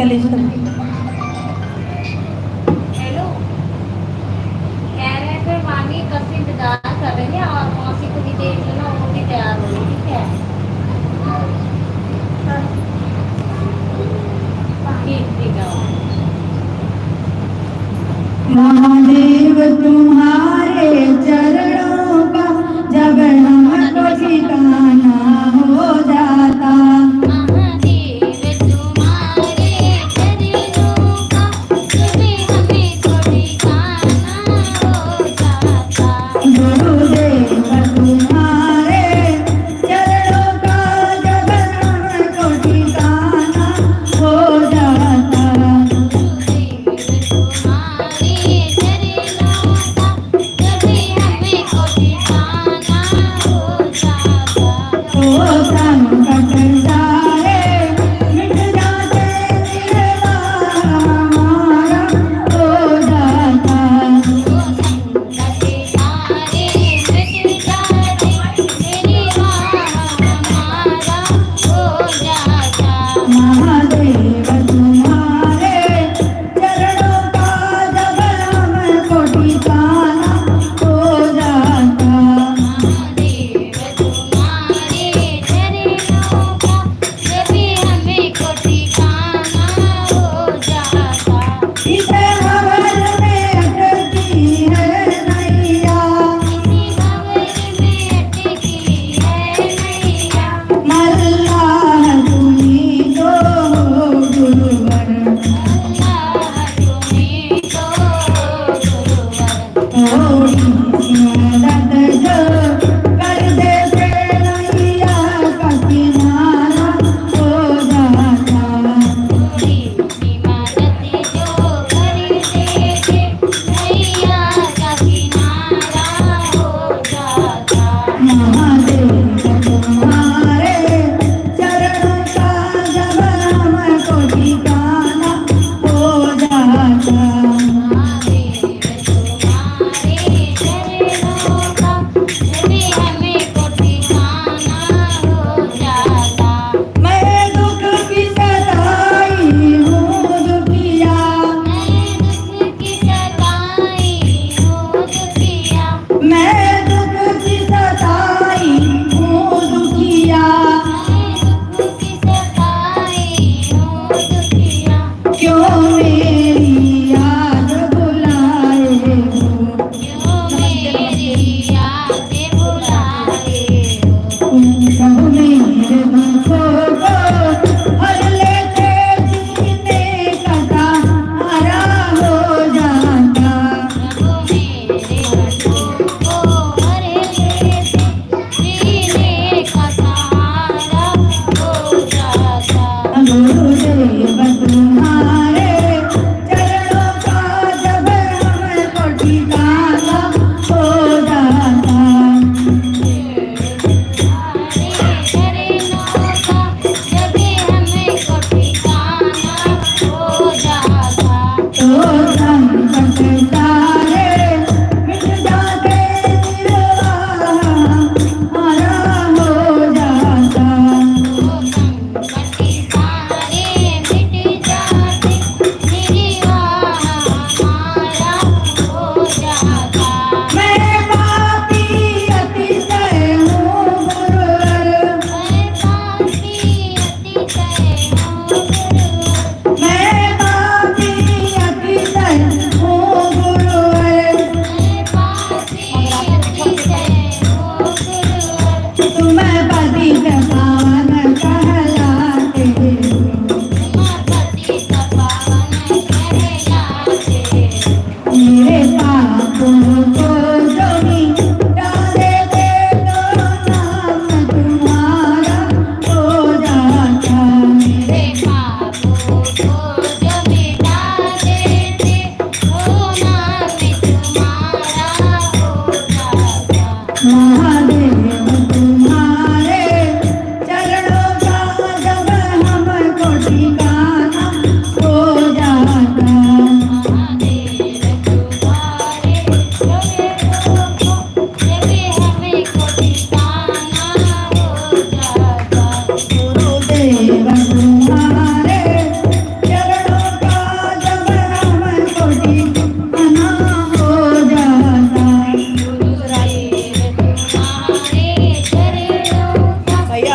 List में। Hello, कह रहे हैं फिर मामी कब से इंतजार कर रहे हैं और मौसी को भी देख लेना, वो भी तैयार हो रही, ठीक है? ठीक ठीक है। महादेव तुम्हारे चरणों का जब हमको ठिकाना हो जाता, महादेव तुम्हारे चरणों का जब हमको ठिकाना हो जाता। गुरुदेव तुम्हारे चरणों का जब हमको ठिकाना हो जाता, गुरुदेव तुम्हारे चरणों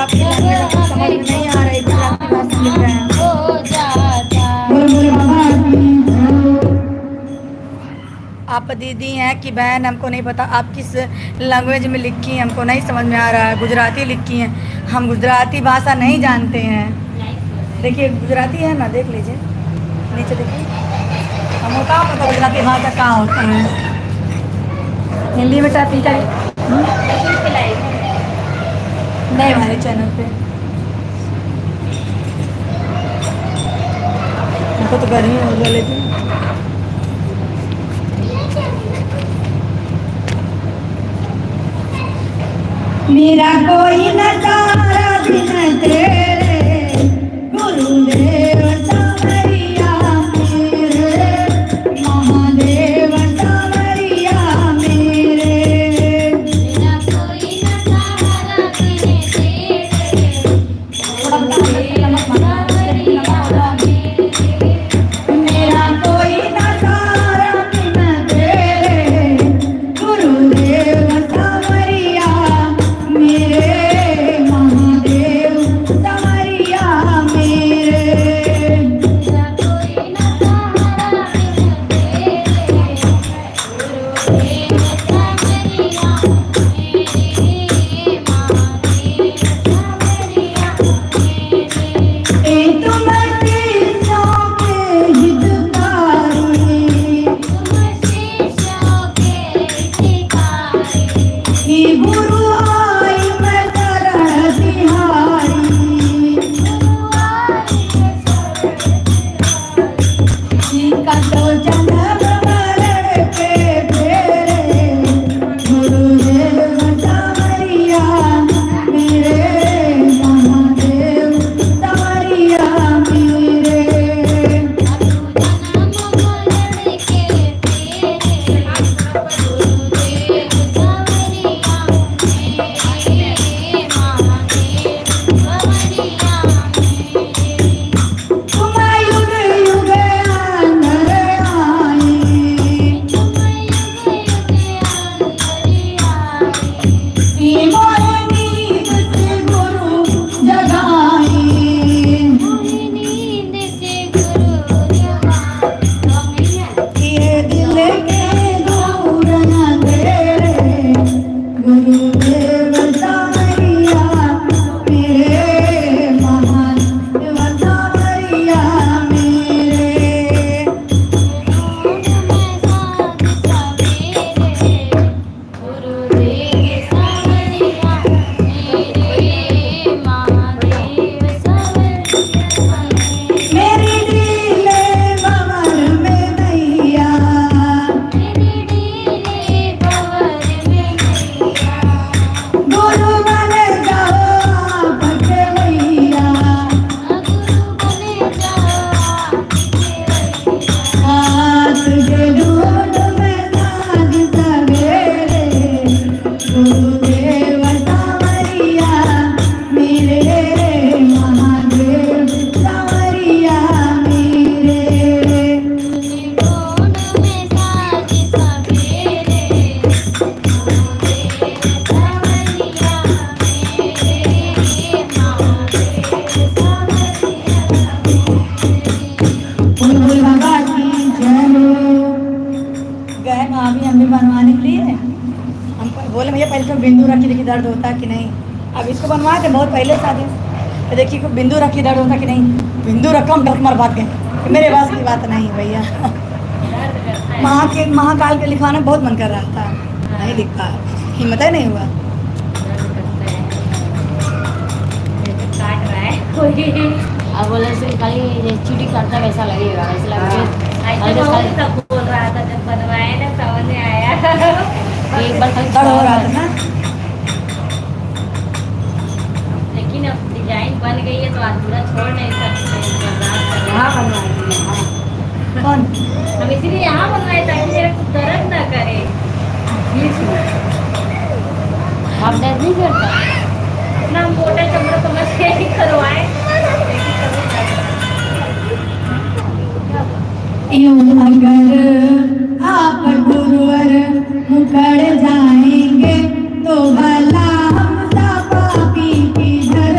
आपकी लैंग्वेज समझ में नहीं आ रही थी, आपकी भाषा लिख रहे हैं। हो जाता। बोल बोल बाबा की जय। आप दीदी हैं कि बहन हमको नहीं पता आप किस लैंग्वेज में लिखी हैं, हमको नहीं समझ में आ रहा है। गुजराती लिखी हैं, हम गुजराती भाषा नहीं जानते हैं। देखिए गुजराती है ना, देख लीजिए नीचे देखिए, हम होता पता गुजराती भाषा कहाँ होता है। हिंदी में टाइपिंग करिए नहीं हमारे चैनल पे। हमको तो गर्मी हो गई लेकिन मेरा कोई नजारा बिन तेरे गुरुदेव सावरिया मेरे महादेव सावरिया मेरे। मेरा कोई न सहारा बिन तेरे मेरा कोई नजारा बिन तेरे गुरुदेव सावरिया मेरे महादेव सावरिया मेरे। मेरा कोई न सहारा बिन तेरे गुरुदेव सावरिया मेरे महादेव सावरिया मेरे। ए तुम शीशों के हितकारी तुम शीशों के हितकारी। हे गुरु आई मैं शरण तिहारी। का तो जन्म मरण के फेरे गुरुदेव सावरिया मेरे महादेव सावरिया मेरे। तुम युग युग अंदर आई ये मोरे नींद से गुरु जगाई। ये दिल के दूर न तेरे गुरुदेव सावरिया मेरे महादेव सावरिया मेरे। मेरी डीले बवर में नैया गुरु बन जाओ आपके भैया। हाथ के ढूंढ में साज सवेरे गुरुदेव सावरिया मेरे महादेव सावरिया मेरे। बोल बोल बाबा की जय हो। गए वहाँ भी हम भी बनवाने के लिए, हम बोले भैया पहले तो बिंदु रखी देखिए दर्द होता है कि नहीं। अब इसको बनवाए थे बहुत पहले शादी, तो देखिए को बिंदु रखी दर्द होता कि नहीं। बिंदु रकम डॉक्टर मर भाग गए, मेरे पास की बात नहीं भैया। महाकाल के लिखवाना बहुत मन कर रहा था, नहीं लिख पाया, हिम्मत ही नहीं हुआ। अब बोले से खाली चीटी करता वैसा लगेगा, वैसा लगेगा। बोल रहा था जब बनवाए ना समझ में आया। एक बार खाली दर्द हो रहा था ना। लेकिन अब डिजाइन बन गई है तो अधूरा छोड़ नहीं सकते। यहाँ बनवाए कौन हम इसीलिए यहाँ बनवाए ताकि मेरा कुछ दर्द ना करे। आप दर्द नहीं करता अपना, हम मोटा चमड़ा समझ के ही करवाए। यूं अगर आप गुरुवर मुकर जाएंगे तो भला हम सा पापी किधर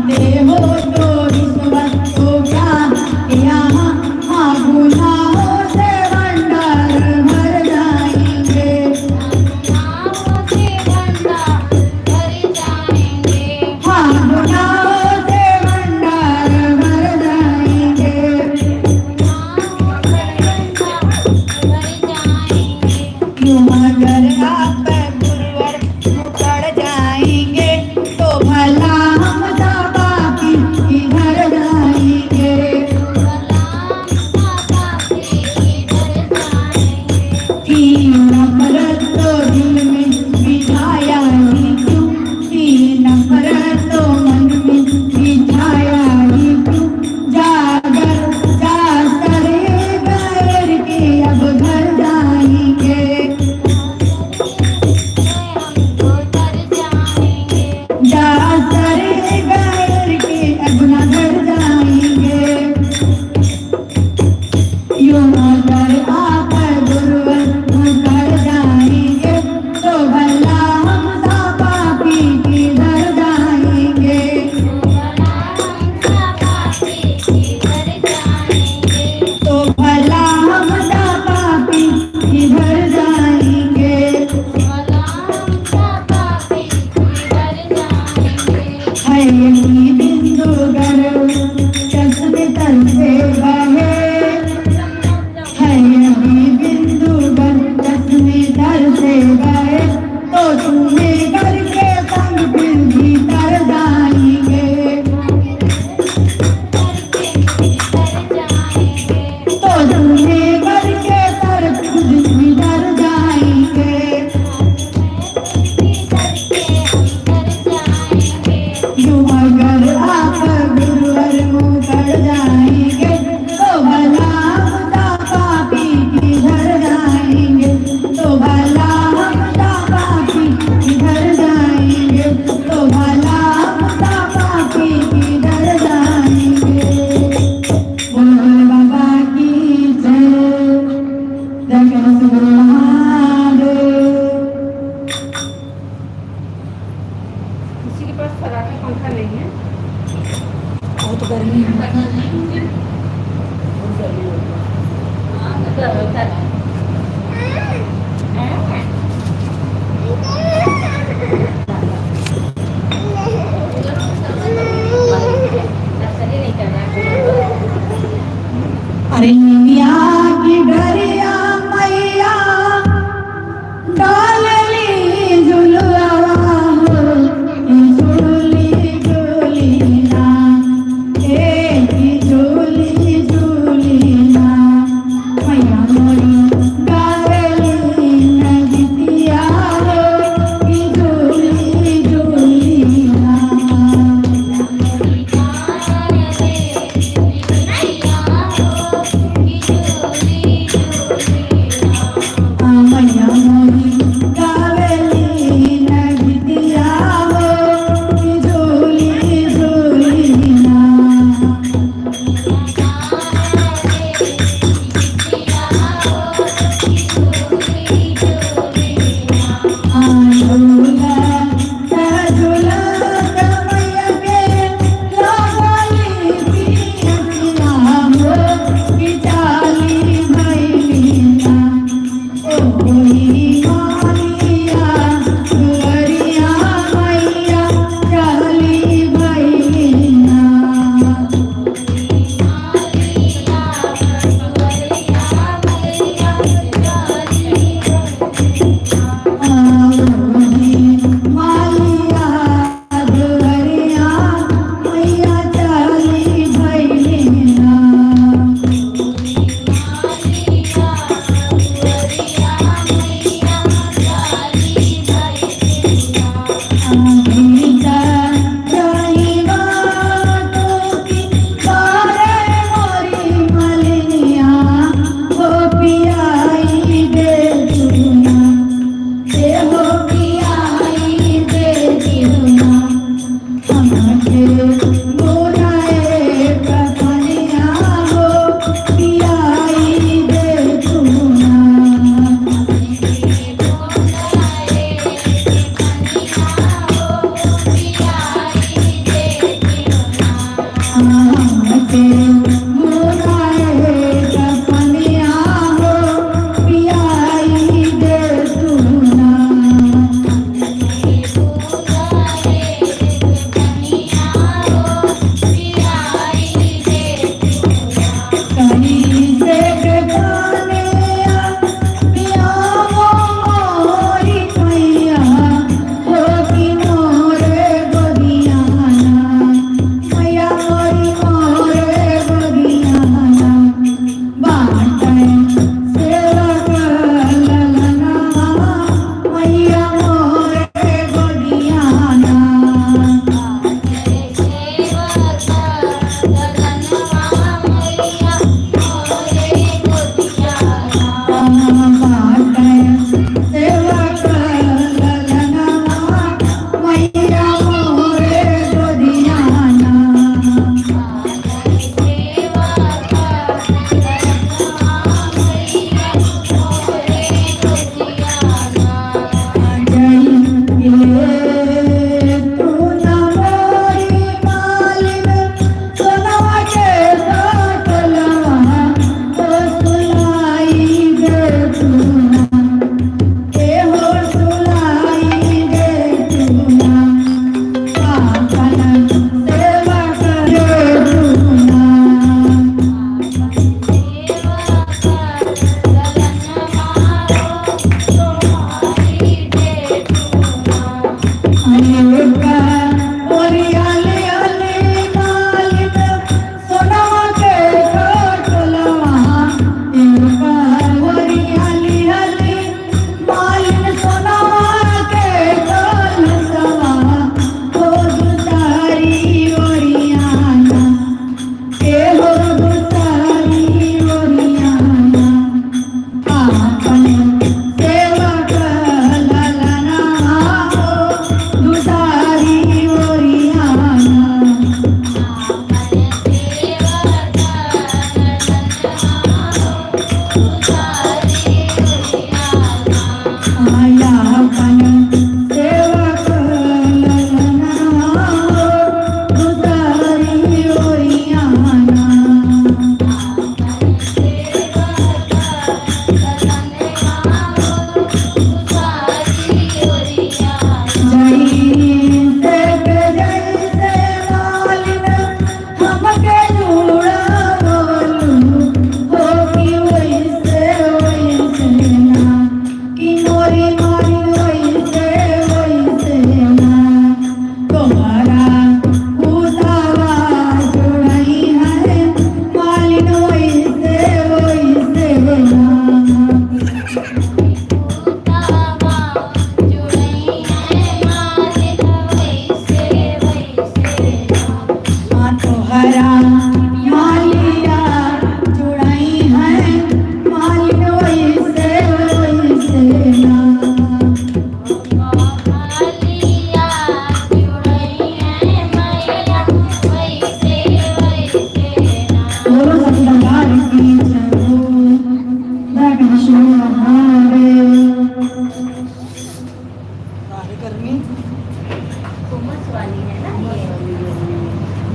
मांगते हो तो ईश्वर को क्या यहाँ हाँ गुनाहों से भंडार भर जाएंगे हाँ गुनाहों से भंडार भर जाएंगे क्यों अगर आप गुरुवर मुकर जाएंगे तो भला हम पापी किधर जाएंगे की नफरत तो दिल में बिठाया ही क्यों की नफरत तो मन में बिठाया ही क्यों जागर जा सरे गैर के अब घर जाएंगे जा सरे गैर के अब न घर जाएंगे यूं अगर आप गुरुवर मुकर जाएंगे तो भला हम पापी किधर जाएंगे तो भला हम पापी किधर जाएंगे है यही बिंदु गर्व चश्मे तल से बहे है यही बिंदु गर्व चश्मे तल से बहे तो तुम्हें घर के संग फिर भीतर जाएंगे तो तुम्हें घर के तरफ खुद भीतर जाएंगे यूं अगर आप गुरुवर मुकर जाएंगे तो भला हम पापी किधर जाएंगे तो भला हम पापी किधर जाएंगे तो भला हम पापी किधर जाएंगे बोल बाबा की जय जय गुरु महादेव किसी के पास फराटा पंखा नहीं है बहुत गर्मी है अरे निया की डरिया मैया डाल ली झुलवा हो झूली झूली ना झूली झूली ना मैया मोरी डाल ली नदिया हो झूली झूली ना Yeah.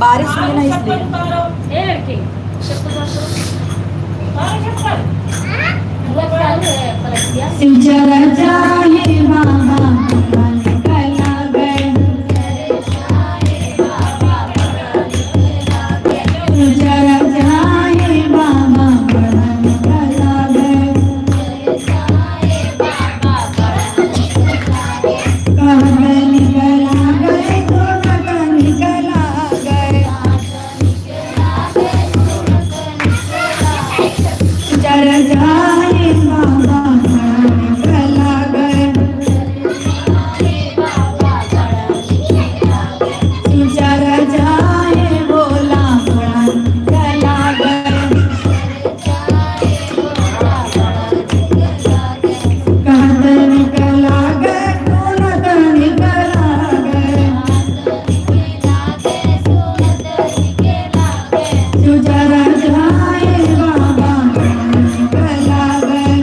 बारिश हुई ना इसलिए। ए लड़की चप्पल मतलब चालू है पलट दिया सिंचर जाए बाबा निकला गए सिंचर जाए बाबा निकला गए कहते निकला गए तो निकला गए सिंचर जाए बाबा निकला गए सिंचर जाए बोला बड़ा निकला गए कहते निकला गए तो निकला गए सिंचर जाए बाबा निकला गए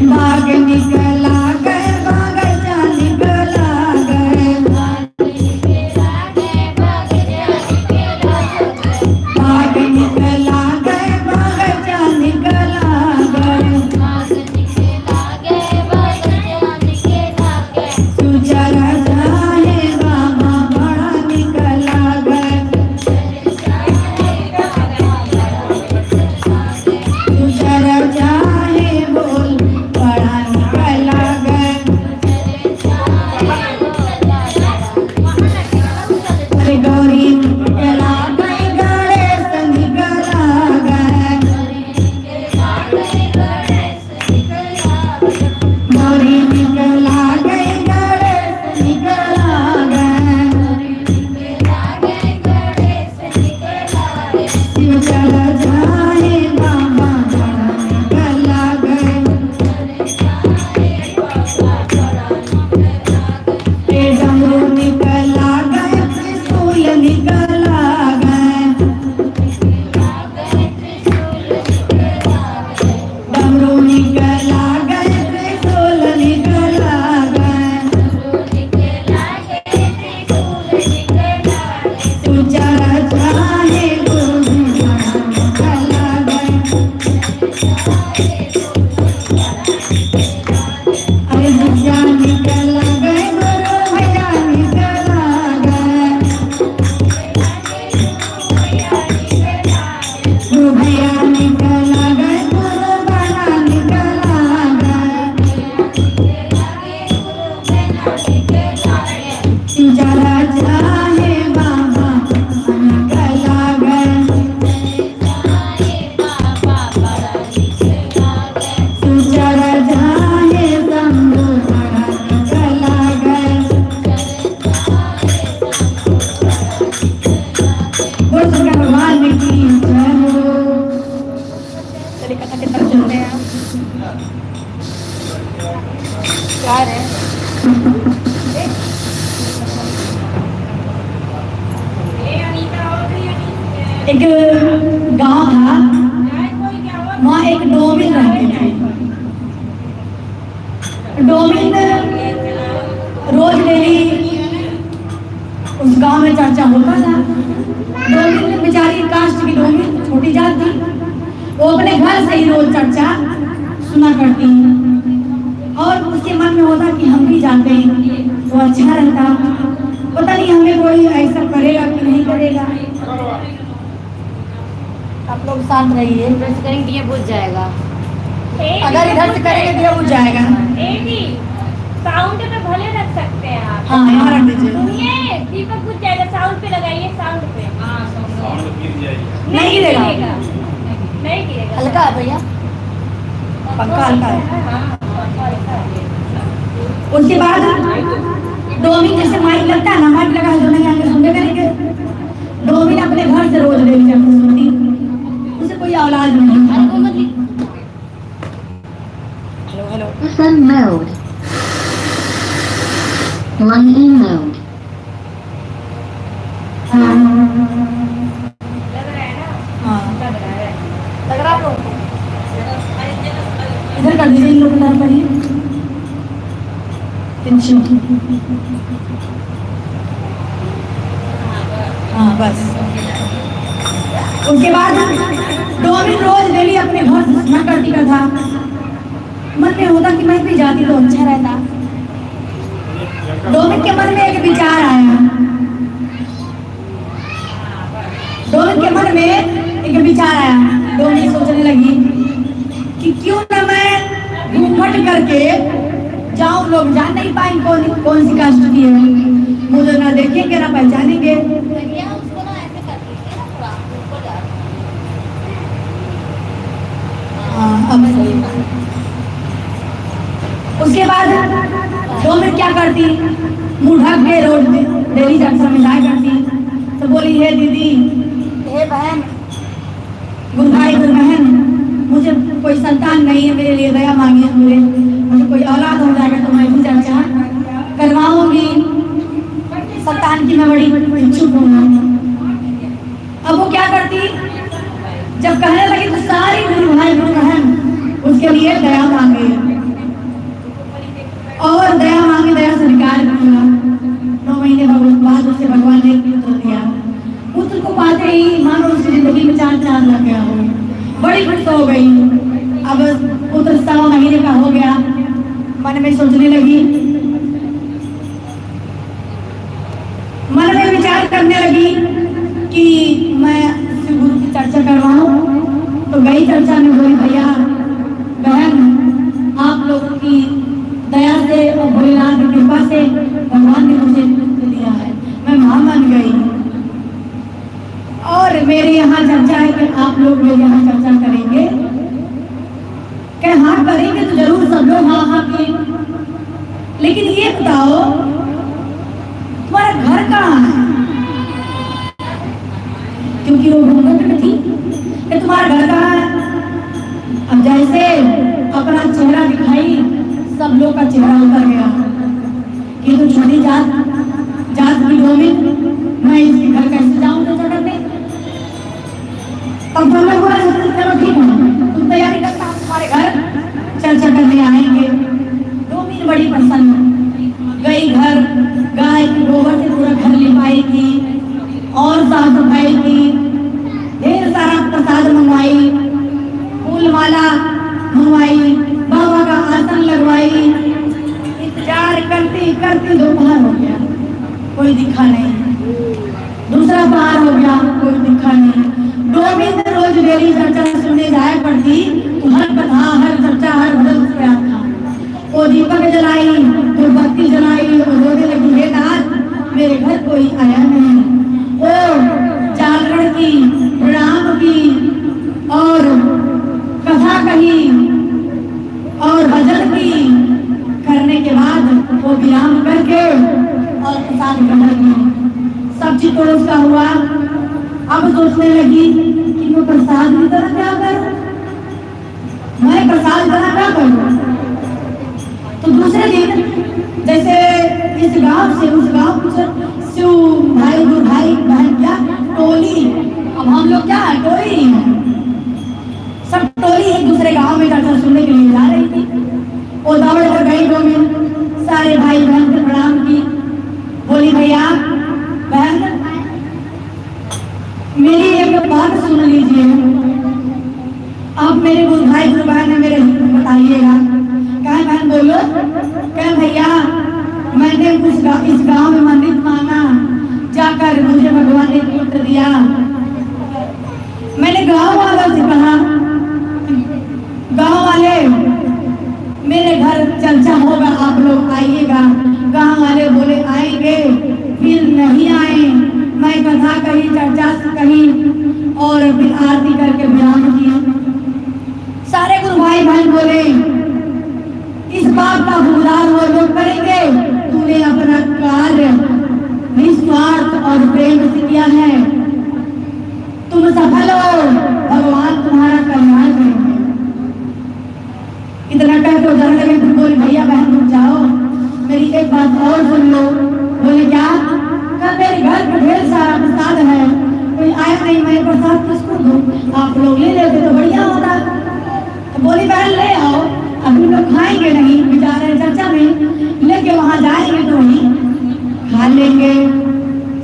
बाग निकला गए बागचा निकला गए बाग निकला गए बागचा निकला गए सिंचर जाए बाबा बड़ा निकला गए सिंचर जाए बोल बड़ा निकला गए अरे गौरी निकला गए गणेश निकला गए गौरी निकला गए गणेश निकला गए सिंचर जाए बाबा बड़ा निकला गए ए डमरू निकला गए त्रिशूल निकला गए डमरू निकला गए त्रिशूल निकला गए सिंचर जाए गुरु निकला गए अरे भैया निकला गए गुरु भैया निकला गए गुरु भैया निकला गए गुरु बना निकला गए सिंचर जाए बाबा निकला गए सिंचर जाए शंभु बड़ा निकला गए बोल सके भगवान की जय हो चलिए कथा की तरफ चलते हैं। क्या है एक गांव था वहाँ एक डोमिन रहते थे डोमिन रोज डेली उस गांव में चर्चा होता था डोमिन बेचारी कास्ट की डोमिन छोटी जात थी वो अपने घर से ही रोज चर्चा सुना करती और उसके मन में होता कि हम भी जाते तो अच्छा रहता पता नहीं हमें कोई ऐसा करेगा कि नहीं करेगा आप लोग शांत रहिए। प्रेस करेंगे दिया बुझ जाएगा अगर इधर से करेंगे दिया बुझ जाएगा। साउंड पे भले रख सकते हैं आप। हाँ यहाँ रख दीजिए। सुनिए दीपक बुझ जाएगा साउंड पे लगाइए साउंड पे। नहीं गिरेगा। नहीं गिरेगा। हल्का है भैया पंखा हल्का है। हाँ, हल्का है। उसके बाद डोमिन जैसे माइक लगता है ना माइक लगा है तो नहीं आगे सुनते करेंगे डोमिन अपने घर से रोज ले जाती सुनती उसे कोई औलाद नहीं hello hello Listen mode. London mode. लग रहा है ना? हाँ लग रहा है। लग रहा है आप लोगों को? इधर कर दीजिए इन लोग पर ही अच्छा हाँ बस। उसके बाद डोमिन रोज डेली अपने घर से स्नान करती का था। मन में होता कि मैं भी जाती तो अच्छा रहता। डोमिन के मन में एक विचार आया। डोमिन के मन में एक विचार आया। डोमिन सोचने लगी कि क्यों ना मैं घूमट करके जाऊं, लोग जान नहीं पाएंगे कौन सी कास्ट की है, मुझे ना देखेंगे ना पहचानेंगे। उसको ना ऐसे कर दीजिए ना, थोड़ा ऊपर जा। अब सही। उसके बाद डोमिन क्या करती, मुंह ढक के रोड डेली जंक्शन में जाया करती। तो बोली हे दीदी, हे बहन, गुरु भाई गुरु बहन, मुझे कोई संतान नहीं है, मेरे लिए दया मांगिए। मुझे कोई औलाद हो जाएगा तो मैं भी चर्चा करवाऊंगी। संतान की मैं बड़ी इच्छुक हूँ। अब वो क्या करती, जब कहने लगी तो सारी गुरु भाई गुरु बहन उसके लिए दया मांगे और दया मांगे, दया स्वीकार किया। 9 महीने बाद उसे भगवान ने पुत्र दिया। पुत्र को पाते ही मानो उसकी जिंदगी में चार चांद लग गया हो, बड़ी खुश हो गई। अब पुत्र 7 महीने का हो गया। मन में सोचने लगी, मन में विचार करने लगी कि मैं गुरु की चर्चा करवाऊं। तो गई चर्चा में, बोली भैया बहन, आप लोगों की दया से और भोलेनाथ की कृपा से भगवान ने मुझे पुत्र दिया है, मैं मां बन गई। और मेरे यहाँ चर्चा है कि आप लोग मेरे यहाँ चर्चा करेंगे। क्या हाँ करेंगे तो जरूर सब लोग हाँ हाँ करेंगे। लेकिन ये बताओ तुम्हारा घर कहाँ है, क्योंकि वो घूंघट में थी कि तुम्हारा घर कहाँ है। अब जैसे अपना चेहरा दिखाई, सब लोग का चेहरा उतर गया कि तो छोटी जात की डोमिन, मैं इसके घर कैसे जाऊं चर्चा करने। तब तो मैं बोला चलो ठीक है, तुम तैयारी करता, तुम्हारे घर चर्चा करने आएंगे। डोमिन बड़ी प्रसन्न गई। घर गाय के गोबर से पूरा घर लिपाई थी और साफ सफाई की, ढेर सारा प्रसाद मंगवाई, फूल माला मंगवाई, बाबा का आसन लगवाई। इंतजार करती करती दोपहर हो गया, कोई दिखा नहीं। दूसरा पहर हो गया, कोई दिखा नहीं। डोमिन रोज डेली चर्चा सुनने जाया करती तो हर कथा, हर चर्चा, हर भजन उस पे आता। वो दीपक जलाई, तो बत्ती जलाई और रोने लगी, हे नाथ मेरे घर कोई आया नहीं। वो जागरण की, प्रणाम की और कथा कही और भजन की, करने के बाद वो विराम करके और प्रसाद ग्रहण की। सब चीज पड़ोस का हुआ। अब सोचने लगी कि मैं प्रसाद की तरह क्या करूं, मैं प्रसाद तरह क्या करूं। तो दूसरे दिन जैसे इस गांव से उस गांव शिव भाई गुरु भाई बहन क्या टोली, अब हम लोग क्या है टोली है, सब टोली एक दूसरे गांव में चर्चा सुनने के लिए जा रही थी। वो दौड़ कर गई डोमिन, सारे भाई बहन से प्रणाम की, बोली भैया बहन मेरी एक बात सुन लीजिए। आप मेरे गुरु भाई गुरु बहन है, मेरे बताइएगा। कहे बहन बोलो। कहे भैया मैंने इस गांव में मन्नत मांगा, जाकर मुझे भगवान ने पुत्र दिया। मैंने गांव वालों से कहा, गांव वाले मेरे घर चर्चा होगा, आप लोग आइएगा। गांव वाले बोले आएंगे, फिर नहीं आए। मैं कथा कही, चर्चा कही और फिर आरती करके विराम की। सारे गुरु भाई बहन बोले इस बात का भुगतान वो लोग करेंगे, तूने अपना कार्य निस्वार्थ और प्रेम से किया है, तुम सफल हो, भगवान तुम्हारा कल्याण करेंगे। इतना कहते हो जाने लगे। फिर बोले भैया बहन रुक जाओ, मेरी एक बात और सुन लो। बोले क्या? कल मेरे घर पर ढेर सारा प्रसाद है, कोई आया नहीं, मैं प्रसाद किसको दूं, आप लोग ले लेते तो बढ़िया होता। तो बोली बहन ले आओ। अभी लोग खाएंगे नहीं, बेचारे चर्चा में लेके वहां जाएंगे तो वही खा लेंगे।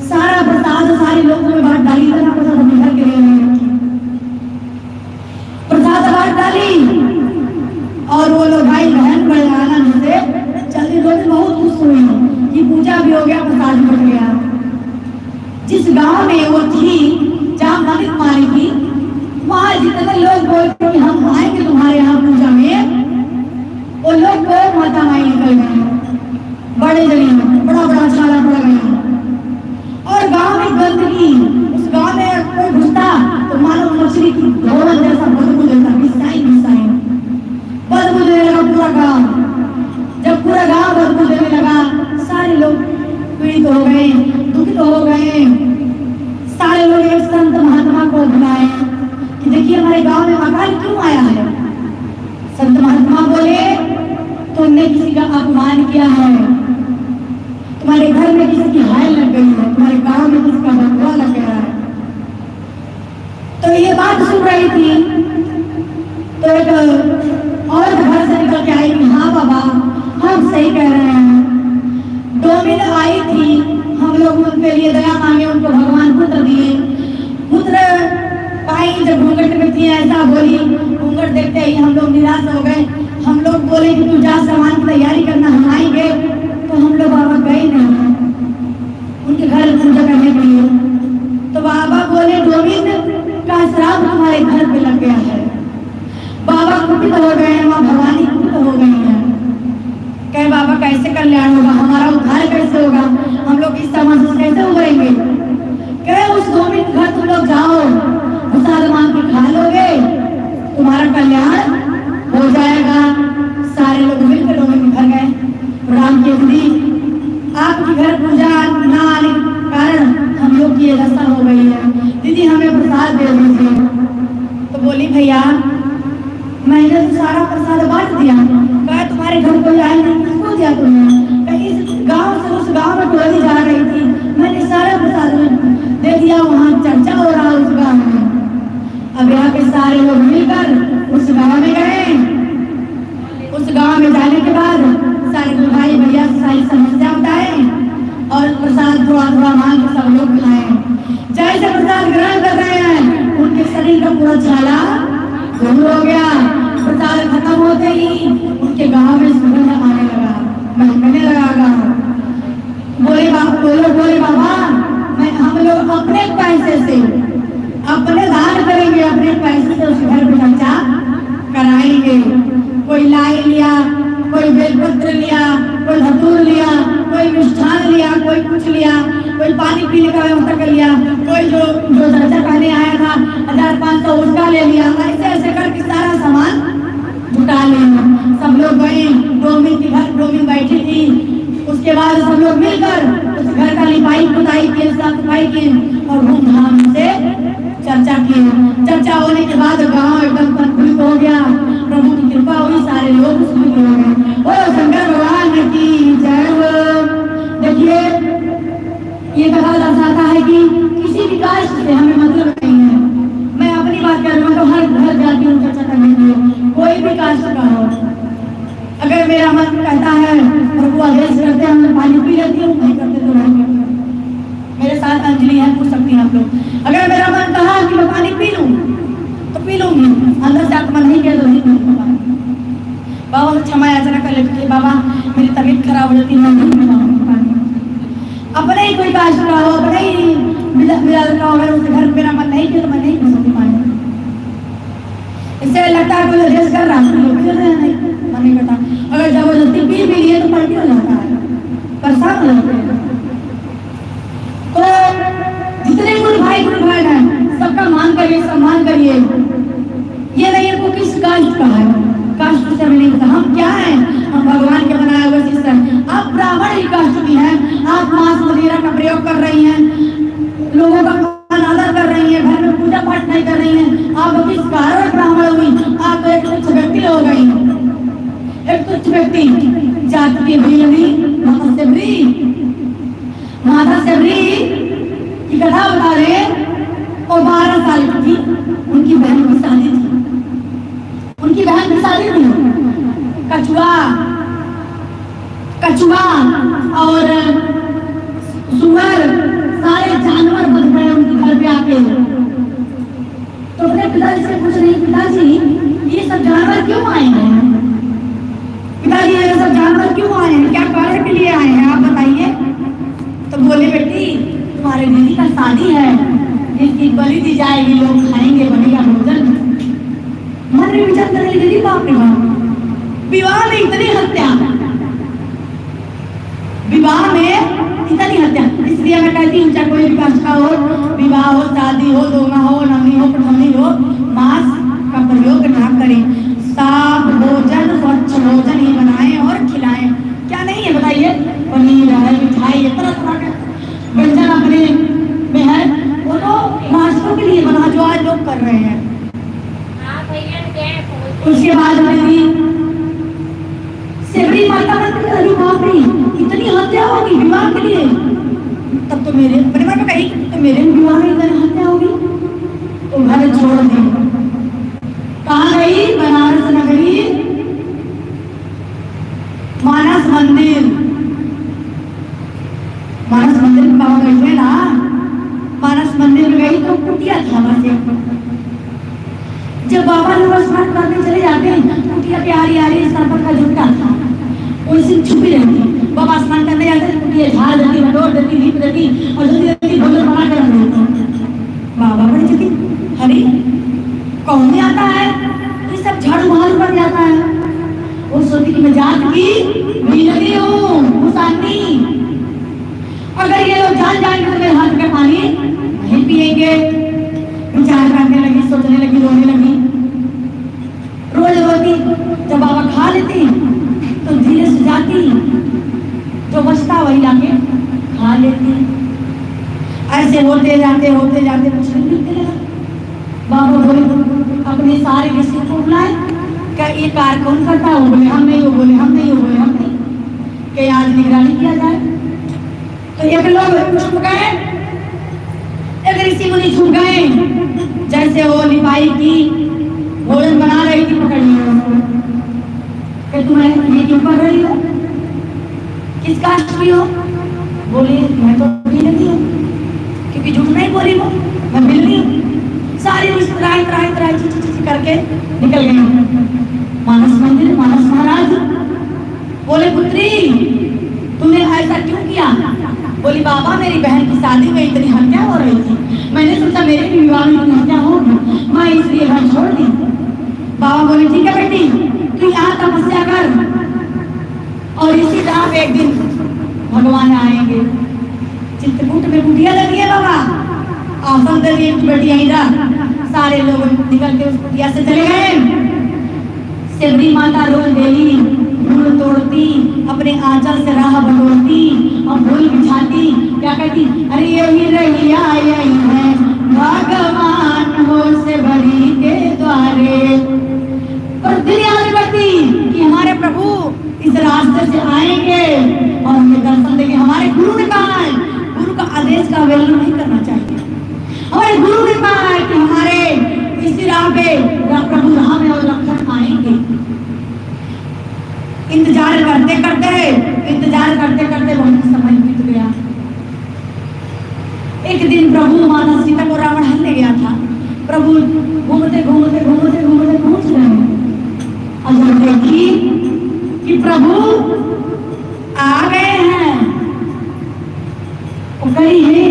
सारा प्रसाद सारे लोगों में बांट डाली, इतना प्रसाद अपने घर के लिए नहीं रखी, प्रसाद बांट डाली। और वो लोग भाई बहन बड़े आनंद से चलती रोज बहुत खुश हुई कि पूजा भी हो गया, प्रसाद भी बट गया। जिस गांव में वो थी जहाँ मंदिर कुमारी थी, वहां जितने लोग बोलते कि हम आएंगे तुम्हारे यहाँ पूजा में, वो लोग को माता माई निकल गए, बड़े जगह बड़ा बड़ा छाला पड़ गया। और गांव में गंदगी, उस गांव में कोई घुसता तो मानो मछली की धोवन जैसा बदबू देता, मिसाई मिसाई बदबू देने लगा पूरा गांव। जब पूरा गांव बदबू देने लगा, सारे लोग पीड़ित हो गए, दुखित हो गए। सारे लोग एक संत महात्मा को बुलाए कि देखिए हमारे गांव में अकाल क्यों आया है। संत महात्मा बोले, तुमने किसी का अपमान किया है, तुम्हारे घर में किसी की हाय लग गई है, तुम्हारे गांव में किसी का बदुआ लग गया है। तो ये बात सुन रही थी तो एक और घर से निकल के आई कि हाँ बाबा हम सही कह रहे हैं। डोमिन आई थी, हम लोग उनके लिए दया मांगे, उनको भगवान पुत्र दिए। पुत्र पाई जब घूंघट में थी ऐसा बोली, घूंघट देखते ही हम लोग निराश हो गए। हम लोग बोले कि तू जा सामान की तैयारी करना, हम आएंगे। तो हम लोग बाबा गए नहीं उनके घर पूजा करने के लिए। तो बाबा बोले डोमिन का श्राप तुम्हारे घर पे लग गया है। बाबा कुपित हो गए, माँ भवानी कुपित हो गई है। कहे बाबा कैसे कल्याण होगा, हमारा उद्धार कैसे होगा, हम लोग इस समाज से कैसे उभरेंगे। कहे उस डोमिन के घर तुम लोग जाओ, प्रसाद मांग के खा लोगे, तुम्हारा कल्याण हो जाएगा। सारे लोग मिलकर डोमिन के घर गए। राम की स्त्री, आपके घर पूजा ना आने के कारण हम लोग की ये दशा हो गई है, दीदी हमें प्रसाद दे दीजिए। तो बोली भैया मैंने तो सारा प्रसाद बांट दिया। कहा तुम्हारे घर कोई आए नहीं, किसको दिया तुमने? कहीं इस गांव से उस गांव में टोली जा रही थी, मैंने सारा प्रसाद दे दिया, वहाँ चर्चा हो रहा उस गांव में। अब यहाँ के सारे लोग मिलकर उस गांव में गए। उस गांव में जाने के बाद सारे भाई भैया से सारी समस्या बताए और प्रसाद थोड़ा थोड़ा मांग के सब लोग खाए। जैसे प्रसाद ग्रहण कर रहे हैं उनके शरीर का पूरा छाला दूर हो गया। प्रसाद खत्म होते ही उनके गांव में सुगंध आने लगा, महकने लगा गांव। बोले बाबा हम लोग अपने पैसे से अपने दान करेंगे, अपने पैसे से उस घर पे चर्चा कराएंगे। कोई लाई लिया, कोई बेलपत्र लिया, कोई धतूर लिया, कोई मिष्ठान लिया, कोई कुछ लिया, कोई पानी पीने का व्यवस्था कर लिया, कोई जो चर्चा करने आया था 1500 उसका ले लिया। ऐसे ऐसे करके सारा सामान जुटा लिया। सब लोग गए, डोमिन के घर डोमिन बैठी थी। उसके बाद सब लोग मिलकर उस घर का लिपाई पुताई किए, साफ सफाई की और धूमधाम से चर्चा की। चर्चा होने के बाद गांव एकदम प्रफुल्लित हो गया, प्रभु की कृपा हुई, सारे लोग सुखी हो गए। ओ शंकर भगवान की जय हो। देखिए ये कहा दर्शाता है कि किसी भी कास्ट से हमें मतलब नहीं है। मैं अपनी बात कर रहा हूँ तो हर घर जाती हूँ चर्चा करने के लिए, कोई भी कास्ट का हो। अगर मेरा मन कहता है प्रभु आदेश करते हैं मैं पानी पी लेती हूँ, नहीं करते तो नहीं करते। मेरे साथ अंजलि है, पूछ सकती हैं आप लोग। अगर मेरा मन कहा कि मैं पानी पी लूँ तो पी लूंगी, अंदर से मन नहीं किया तो नहीं पीऊंगा। बाबा से क्षमा याचना कर लेती है, बाबा मेरी तबीयत खराब हो जाती है, मैं नहीं पी पाऊंगी पानी। अपने ही कोई कास्ट का हो, अपने ही मिलाद का हो, अगर उसके घर मेरा मन नहीं किया तो मैं नहीं पी सकती पानी। इससे लगता है कोई आदेश कर रहा है, लोग पी रहे हैं, नहीं मन नहीं करता। अगर जबरदस्ती पी भी लिए तो पलटी हो जाता है, परेशान हो जाते हैं। तो जितने गुरु भाई हैं सबका मान करिए, सम्मान करिए। ये नहीं है को किस कास्ट का है, कास्ट से हमें नहीं पता हम क्या हैं। हम भगवान के बनाए हुए शिष्य हैं। आप ब्राह्मण ही कास्ट की हैं, आप मांस वगैरह का प्रयोग कर रही हैं, लोगों का अनादर कर रही हैं, घर में पूजा पाठ नहीं कर रही हैं। आप किस कारण ब्राह्मण हुई? आप तो एक तुच्छ व्यक्ति हो गई, एक तुच्छ व्यक्ति। जाति की भीलनी माता सेबरी की कथा बता रहे। और 12 साल की थी, उनकी बहन की शादी थी, उनकी बहन की शादी थी। कछुआ कछुआ और सुअर सारे जानवर बन गए उनके घर पे आके। तो अपने पिताजी से पूछ रही, पिताजी ये सब जानवर क्यों आए हैं? पिताजी ये सब जानवर क्यों आए हैं, क्या कारण के लिए आए हैं आप बताइए। तो बोले बेटी तुम्हारे दीदी का शादी है, इसकी बलि दी जाएगी, लोग खाएंगे, बनेगा भोजन। मन में विचार करने लगी, बाप रे बाप, विवाह में इतनी हत्या, विवाह में इतनी हत्या। इसलिए मैं कहती हूँ चाहे कोई भी कास्ट का हो, विवाह हो, शादी हो, दोना हो, नवनी हो, प्रथमी हो, मांस का प्रयोग ना करें। साफ भोजन, स्वच्छ भोजन ही बनाएं और खिलाएं। क्या नहीं है बताइए, पनीर है, मिठाई है, तरह तरह के व्यंजन अपने में है, वो तो नाश्तों के लिए बना जो आज लोग कर रहे हैं। उसके बाद मेरी सेवरी माता मंदिर, अरे बाप रे इतनी हत्या होगी विवाह के लिए। तब तो मेरे परिवार में कही तो मेरे विवाह में इतनी हत्या होगी, तो घर छोड़ दी। कहाँ गई? बनारस नगरी, मानस मंदिर। मानस मंदिर में बाबा बैठे ना, मानस मंदिर में गई तो कुटिया था वहां से। जब बाबा लोग स्नान करने चले जाते हैं, कुटिया पे आ रही सरपट का झुटका था, उसी छुपी रहती। बाबा स्नान करने जाते हैं, कुटिया झाड़ देती, बटोर देती, लीप देती और जल्दी जल्दी भोजन बना कर देती। बाबा बड़ी चुकी, हरी कौन नहीं आता है, ये सब झाड़ू बहारू कर जाता है। वो सोचती कि मैं जात की मिलती हूँ मुसानी, अगर ये लोग जान जाएंगे तो मेरे हाथ का पानी नहीं पिएंगे। विचार करने लगी, सोचने लगी, रोने लगी, रोज रोती। जब बाबा खा लेती तो धीरे से जाती, जो बचता वही लाके खा लेती। ऐसे होते जाते कुछ नहीं मिलते लगा। बाबा बोले अपने सारे किसी को बुलाए, क्या ये कार्य कौन करता है? वो बोले हम नहीं, वो बोले हम नहीं, वो बोले हम नहीं, कि आज निगरानी किया जाए। तो एक लोग छुप गए, एक ऋषि मुनि छुप गए, जैसे वो निपाई की भोजन बना रही थी, पकड़ लिया उसको कि तुम्हें ये क्यों कर रही हो, किस कास्ट की हो? बोली मैं तो बिलनी हूँ, क्योंकि झूठ नहीं बोली वो, मैं बिलनी हूँ। सारी मुस्कुराई करके निकल गई। मानस मंदिर, मानस महाराज बोले पुत्री तूने ऐसा क्यों किया? बोली बाबा मेरी बहन की शादी में इतनी हत्या हो रही थी, मैंने सोचा मेरे भी विवाह में इतनी हत्या होगी, मैं इसलिए घर छोड़ दी। बाबा बोले ठीक है बेटी तू यहाँ तपस्या कर, और इसी तरह एक दिन भगवान आएंगे। चित्रकूट में कुटिया लगी है बाबा, आसन दे दिए बेटी यहीं रह। सारे लोग निकल के उस कुटिया से चले गए। सेवरी माता रोज डेली फूल तोड़ती, अपने आंचल से राह बटोरती और फूल बिछाती। क्या कहती? अरे यही रहिया यही है भगवान हो से भरी के द्वारे। पर फिर याद करती कि हमारे प्रभु इस रास्ते से आएंगे और हमें दर्शन देंगे। हमारे गुरु ने कहा है, गुरु का आदेश का अवहेलना नहीं करना चाहिए। हमारे गुरु ने कहा है कि हमारे इसी राह पे प्रभु राम और लक्ष्मण आएंगे। इंतजार करते करते बहुत समय बीत गया। एक दिन प्रभु माता सीता को रावण हल ले गया था। प्रभु घूमते पहुंच गए और जब देखी कि प्रभु आ गए हैं, वो कही है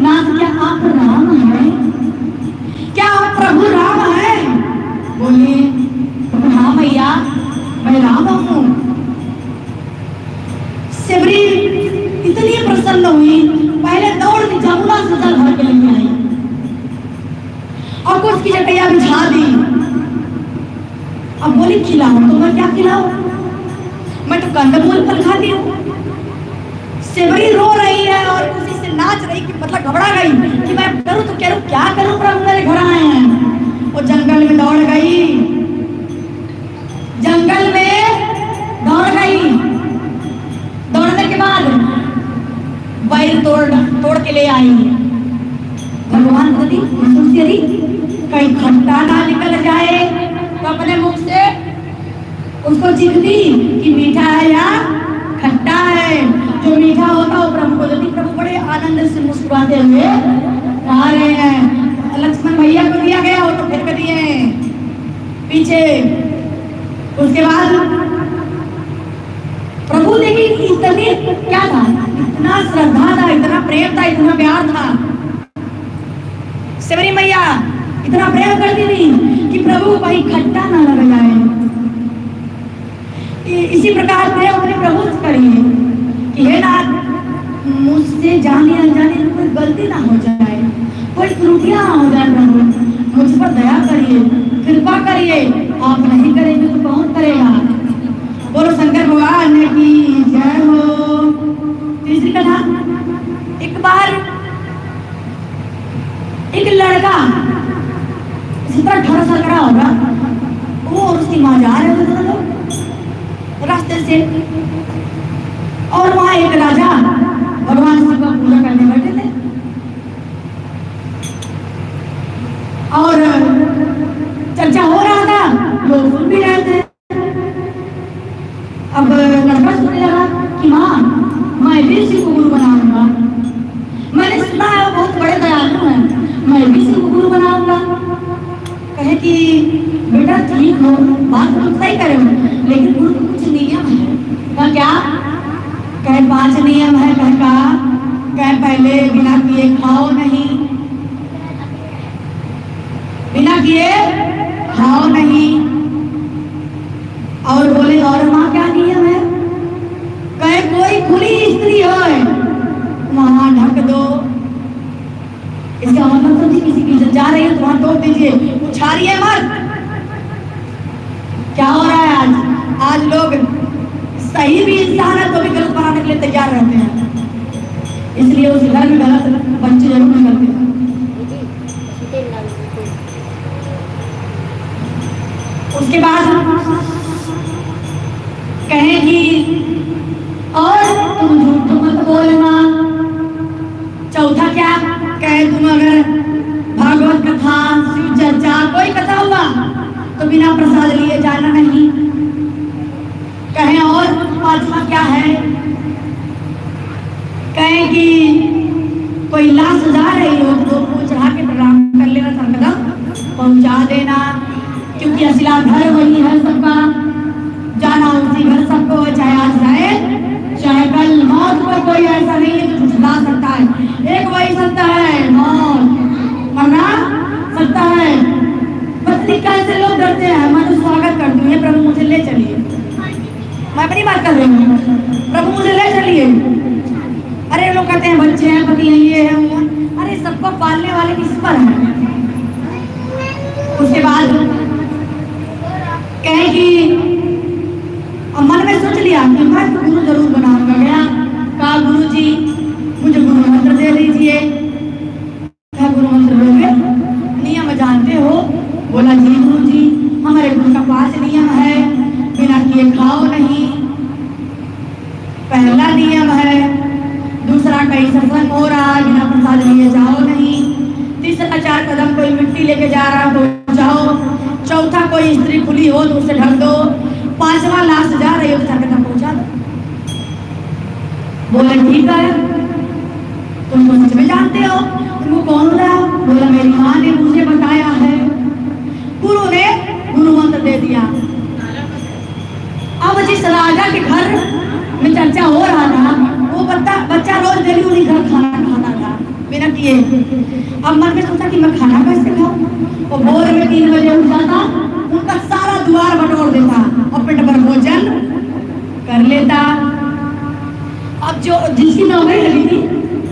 नाथ क्या आप राम हैं? क्या आप प्रभु राम हैं? बोले हाँ भैया मैं राम हूँ। सेवरी इतनी प्रसन्न हुई, पहले दौड़ के जमुना से जल भर के लेके आई और कुछ की चटैया बिछा दी। अब बोली खिलाओ, तो मैं क्या खिलाऊं? मैं तो कंदमूल फल खाती हूँ। सेवरी रो रही है और खुशी से नाच रही कि मतलब घबरा गई कि मैं करूँ तो क्या करूँ, प्रभु मेरे घर आए हैं। वो जंगल में दौड़ गई, दौड़ने के बाद बैल तोड़ के ले आई। भगवान बोली कहीं खट्टा ना निकल जाए तो अपने मुख से उसको चिखती कि मीठा है या खट्टा है। जो मीठा होता है वो प्रभु को देती। प्रभु बड़े आनंद से मुस्कुराते हुए खा रहे हैं। लक्ष्मण भैया को दिया गया, वो तो फिर कर दिए पीछे। उसके बाद प्रभु देखिए इतनी क्या था, इतना श्रद्धा था, इतना प्रेम था, इतना प्यार था। सेवरी मैया इतना प्रेम करती थी कि प्रभु को कहीं खट्टा ना लग जाए। इसी प्रकार प्रेम अपने प्रभु से करिए कि हे नाथ, मुझसे जाने अनजाने कोई गलती ना हो जाए, कोई त्रुटियां हो जाए। प्रभु मुझ पर दया करिए, कृपा करिए। आप नहीं करेंगे तो कौन करेगा। बोलो शंकर भगवान की जय हो। तीसरी कथा, एक बार एक लड़का इसी तरह 18 साल का होगा, वो और उसकी माँ जा रहे थे दोनों लोग रास्ते से, और वहां एक राजा भगवान शिव का पूजा करने बैठे थे। और चर्चा हो रहा था, लोग सुन भी रहे थे। अब लड़का सुनने लगा कि माँ, मैं भी शिव को गुरु बनाऊंगा। मैंने सुना है वो बहुत बड़े दयालु हैं, मैं भी शिव को गुरु बनाऊंगा। कहे कि बेटा ठीक हो, बात तो सही करे हो, लेकिन गुरु के कुछ नियम है। कहा क्या? कहे 5 नियम है। कहे पहले बिना किए खाओ नहीं, बिना किए खाओ नहीं। और बोले और माँ क्या नियम है? कहे कोई खुली स्त्री हो वहां ढक दो। इसका मतलब समझिए, किसी की इज्जत जा रही है तो वहां टोक दीजिए, उछारिए मत। क्या हो रहा है आज लोग सही भी इंसान है तो भी गलत बनाने के लिए तैयार रहते हैं। इसलिए उस घर में गलत बच्चे जरूर नहीं करते हैं। उसके बाद कहेगी और तुम झूठ मत बोलना। चौथा क्या? कहे तुम अगर भागवत कथा, शिव चर्चा, कोई कथा हुआ तो बिना प्रसाद लिए जाना नहीं। कहे और 5वां क्या है? कहे कि कोई लाश जा रही हो तो फूल चढ़ा के प्रणाम कर लेना, सर्वदा पहुंचा देना, क्योंकि असला घर वही है सबका, जाना उसी घर सबको, चाहे आज जाए चाहे कल। मौत को कोई ऐसा नहीं है जो झुठला सकता है। एक वही सकता है, मौत मरना सकता है। पत्नी कैसे लोग डरते हैं। मैं तो स्वागत करती हूँ, प्रभु मुझे ले चलिए, मैं अपनी बात कर रही हूँ, प्रभु मुझे ले चलिए। अरे लोग कहते हैं बच्चे हैं, पति हैं, ये है वो है। अरे सबको पालने वाले किस पर है। उसके बाद कहेगी, अब मन में सोच लिया कि मैं तो गुरु जरूर बनाऊंगा। गया, कहा गुरु जी मुझे गुरु मंत्र दे दीजिए। क्या गुरु मंत्र लोगे? नियम जानते हो? बोला जी गुरु जी, हमारे गुरु का 5 नियम है। बिना किए खाओ नहीं, पहला नियम है। दूसरा, कहीं सत्संग हो रहा है बिना प्रसाद लिए जाओ नहीं। तीसरा, 4 कदम कोई मिट्टी लेके जा रहा तो जाओ। चौथा, कोई स्त्री खुली हो तो उसे ढक दो। 5वां, लाश जा रही हो तो 4 कदम पहुंचा दो। बोले ठीक है, तुम तो सच में जानते हो। तुमको कौन बताया? बोला मेरी माँ ने मुझे बताया है, गुरु ने गुरु मंत्र दे दिया। अब जिस राजा के घर में चर्चा हो रहा था, वो बच्चा रोज डेली उन्हीं घर खाना खाता था बिना किए। अब मन में सोचा कि मैं खाना कैसे खाऊं। वो भोर में 3 बजे उठ जाता, उनका सारा द्वार बटोर देता और पेट भर भोजन कर लेता। अब जो जिसकी नौकरी लगी थी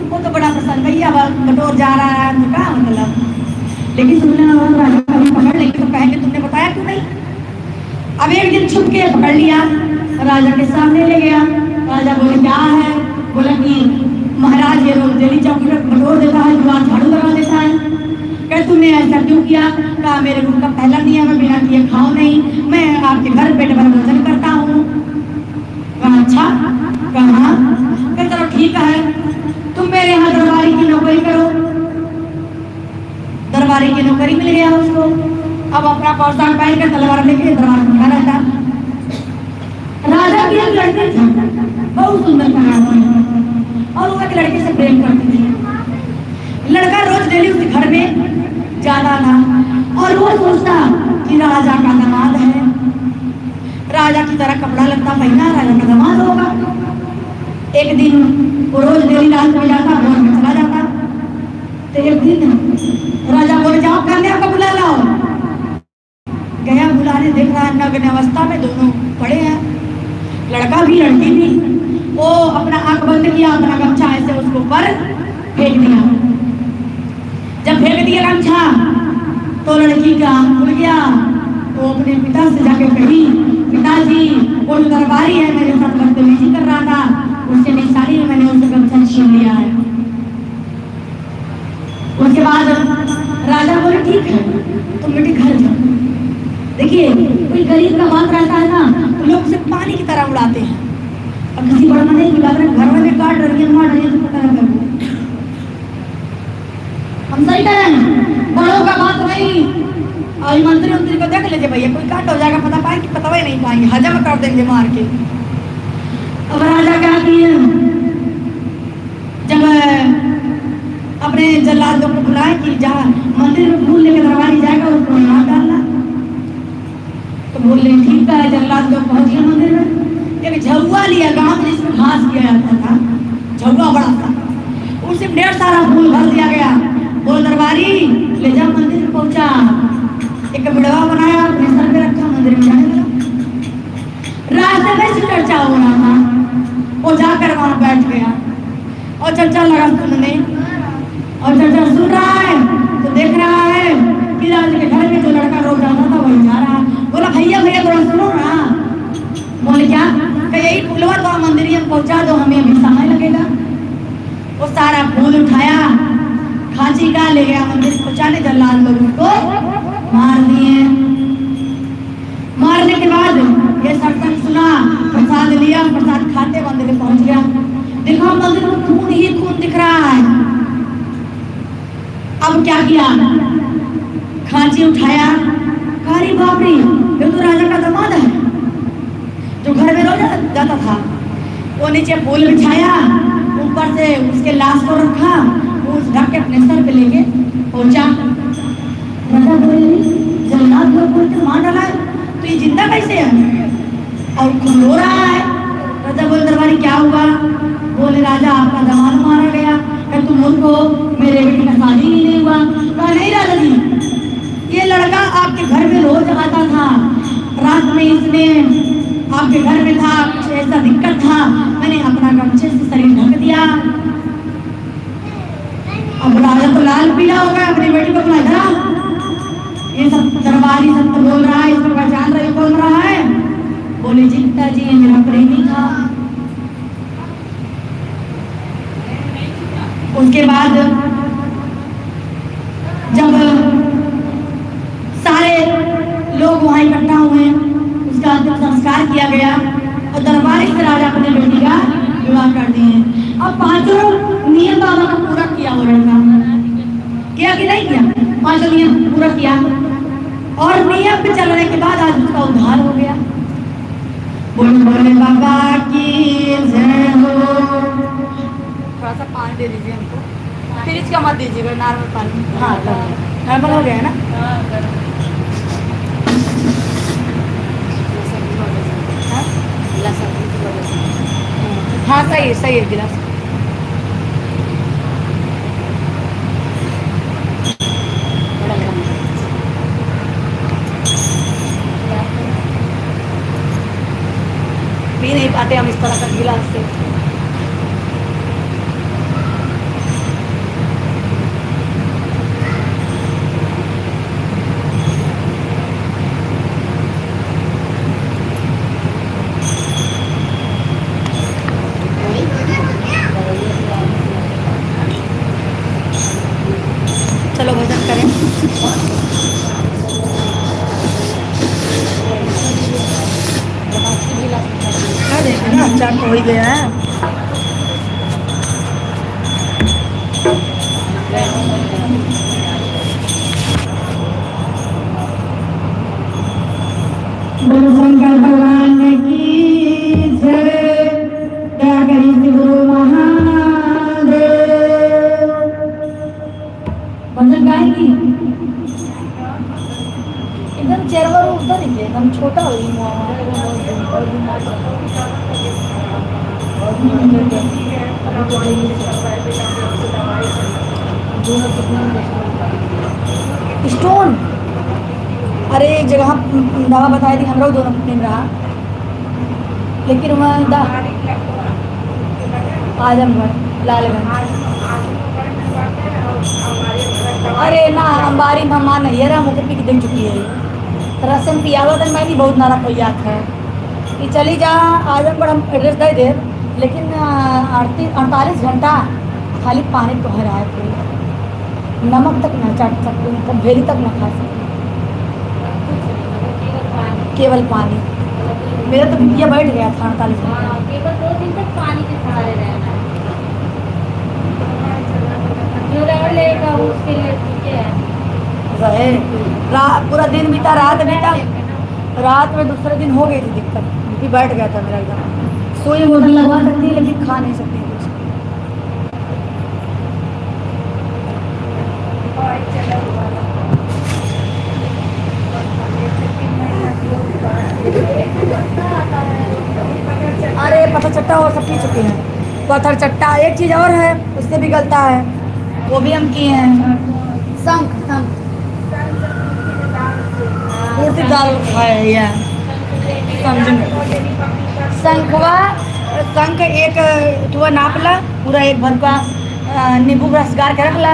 वो तो बड़ा प्रसन्न, भैया बटोर जा रहा है तो क्या मतलब। लेकिन सुनने राजा कभी पकड़ लेंगे तो कहेंगे तुमने बताया क्यों नहीं। अब एक दिन छुप के पकड़ लिया, राजा के सामने ले गया। राजा बोले क्या है? बोला कि महाराज ये रोज डेली चौकी पर बटोर देता है, द्वार झाड़ू लगा देता है। कहे तुमने ऐसा क्यों किया? कहा मेरे गुरु का पहला नियम है बिना किए खाओ नहीं, मैं आपके घर पेट भर भोजन करता हूँ। कहा अच्छा, कहा चलो ठीक है, तुम मेरे यहाँ दरबारी की नौकरी करो। दरबारी की नौकरी मिल गया उसको। अब अपना पोशाक पहन कर तलवार लेके दरबार में खड़ा रहता। राजा की एक लड़की थी, बहुत सुंदर कहानी, और वो एक लड़के से प्रेम करती थी। लड़का रोज डेली उसके घर में जाता था और वो सोचता कि राजा का दामाद है, राजा की तरह कपड़ा लगता पहना, राजा का दामाद होगा। एक दिन वो रोज डेली रात में जाता, भोर में चला जाता। तो एक दिन राजा बोले जाओ कन्या को बुला लाओ। गया बुलाने, देख रहा है नग्न अवस्था में दोनों पड़े हैं, लड़का भी लड़की भी। वो अपना आंख बंद किया, अपना गमछा ऐसे उसके ऊपर फेंक दिया। जब फेंक दिया गमछा तो लड़की का आंख खुल गया। वो अपने पिता से जाके कही, पिताजी वो जो दरबारी है मेरे साथ बदतमीजी कर रहा था, उससे निशानी में मैंने उससे गमछा छीन लिया है। उसके बाद राजा बोले ठीक है तुम बेटे घर जाओ। देखिए कोई गरीब का बात रहता है ना तो लोग उसे पानी की तरह उड़ाते हैं, और किसी बड़ा मंदिर की बात घर में काट रही है मार रही है तो पता ना कर। हम सही कह रहे हैं, बड़ों का बात नहीं। और मंत्री उंत्री को देख लीजिए भैया, कोई काट हो जाएगा पता पाए कि पता ही नहीं पाएंगे, हजम कर देंगे मार के। अब राजा क्या किए, जब अपने जल्लादों को बुलाए कि जा मंदिर में फूल लेकर दरबारी जाएगा उसको मार डालना। तो बोले ठीक है। जल्लाद लोग पहुंच गए मंदिर में। एक झुआ लिया गांव में जिसमें घास किया जाता था, झुआ बड़ा था, उससे ढेर सारा फूल भर दिया गया। बोल दरबारी ले जा। मंदिर में पहुंचा, एक बिड़वा बनाया, अपने सर पे रखा, मंदिर में जाने लगा। रास्ते में से चर्चा हो रहा था, वो जाकर वहां बैठ गया और चर्चा लगा सुनने। और चर्चा सुन रहा है तो देख रहा है कि राजा के घर में जो लड़का रोज जाता था वही जा रहा। बोला भैया भैया थोड़ा सुनो ना। बोले क्या, यही फूलवा तो मंदिर में पहुंचा दो, हमें अभी समय लगेगा। वो सारा फूल उठाया, खांची का ले गया मंदिर पहुंचाने। जल्लाद लोग उसको मार दिए। मारने के बाद ये सत्संग सुना, प्रसाद लिया, प्रसाद खाते मंदिर में पहुंच गया। देखो मंदिर में खून ही खून दिख रहा है। अब क्या किया, खांची उठाया, कारी बाप रे ये तो राजा का दामाद है जो घर में रोज जाता था। वो नीचे फूल बिछाया, ऊपर से उसके लाश को रखा, उस ढक के अपने सर पे लेके पहुंचा। राजा बोले जल्लाद लोग बोलते मार डाला है तो ये जिंदा कैसे है, और खून रो रहा है। राजा बोले दरबारी क्या हुआ। बोले राजा आपका दामाद मारा गया। क्या तुम उनको मेरे बेटी का शादी ही नहीं हुआ। कहा नहीं राजा जी, ये लड़का आपके घर में रोज आता था, रात में इसने आपके घर में था, कुछ ऐसा दिक्कत था, मैंने अपना गमछे से शरीर ढक दिया। अब राजा तो लाल पीला हो गया, अपनी बेटी को बुला था। ये सब दरबारी सब तो बोल रहा है, इसको पहचान रहे बोल रहा है। बोले जी पिताजी ये मेरा प्रेमी था। उसके बाद जब सारे लोग वहां इकट्ठा हुए, उसका अंतिम संस्कार किया गया और दरबारी से राजा अपने बेटी का विवाह कर दिए। अब पांचों नियम बाबा को पूरा किया वो लड़का, किया कि नहीं किया, पांचों नियम पूरा किया और नियम पे चलने के बाद आज उसका उद्धार हो गया। बोले बोले बाबा की जय हो। थोड़ा सा पानी दे दीजिए हमको, फ्रिज का मत दीजिएगा, नॉर्मल पानी। हाँ नॉर्मल हो गया है ना। हाँ सही है गिलास। पी नहीं पाते हम इस तरह का गिलास से। चलो भजन करें। देखिए ना अच्छा हो ही गया है। बोलो शंकर भगवान की दोनों कितने में स्टोन, अरे एक जगह दवा बताई थी हमरा दोनों कितने में रहा, लेकिन वहाँ आजमगढ़ लालगंज। अरे ना अंबारी में मां नहीं है रहा, मुझे पी के देख चुकी है रसम पियावा तक मैं भी बहुत नारा कोई याद है कि चली जा आजमगढ़ हम एड्रेस दे दे, लेकिन 48 घंटा खाली पानी तो है रहा है, कोई नमक तक ना चाट सकते, मतलब भेरी तक ना खा सकते, केवल पानी। मेरा तो ये बैठ गया था 48 घंटा। केवल 2 दिन तक पानी के सहारे रहना है। जो रह लेगा उसके लिए ठीक है। रहे पूरा दिन बीता, रात बीता, रात में दूसरे दिन हो गई थी दिक्कत, भी बैठ गया था मेरा एकदम। सुई बोतल लगवा सकती है लेकिन खा नहीं सकती कुछ। अरे पत्थर चट्टा और सब पी चुके हैं, पत्थर चट्टा एक चीज और है उससे भी गलता है, वो भी हम किए हैं। शंख शंख पूर्ति दाल खाया है, समझ में शंखवा शंख एक थोड़ा नापला, पूरा एक भर का नींबू रस गार के रखला,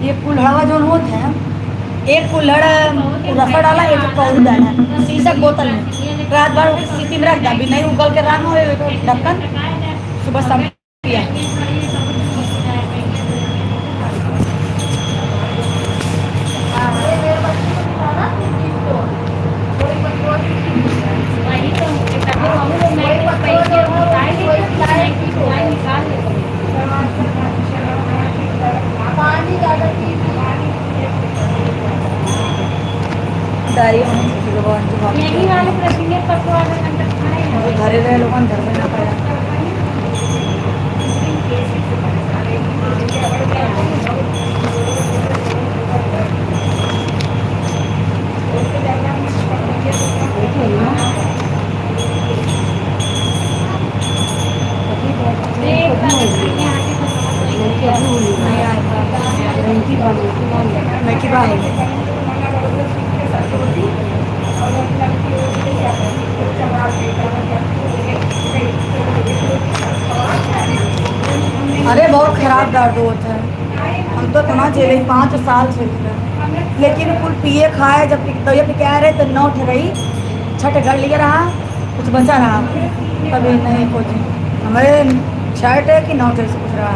एक कुल्हड़वा जो होता है, एक कुल्हड़ रसा डाला, एक पौध डाला शीशा बोतल में, रात भर सीटी में रख दा, भी नहीं उगल के रंग हो ढक्कन, सुबह शाम पिया। यही वाले प्रतिदिन पकवान घरे रहे लोग घर में ना पाया। अरे बहुत खराब दर्द होता है, हम तो इतना झेले 5 साल झेल रहे, लेकिन कुल पिए खाए, जब तबियत क्या रहे तो 9 ठहराई, 6 घर लिया रहा, कुछ बचा रहा, तभी नहीं कुछ हमारे 6 है कि 9 से कुछ रहा।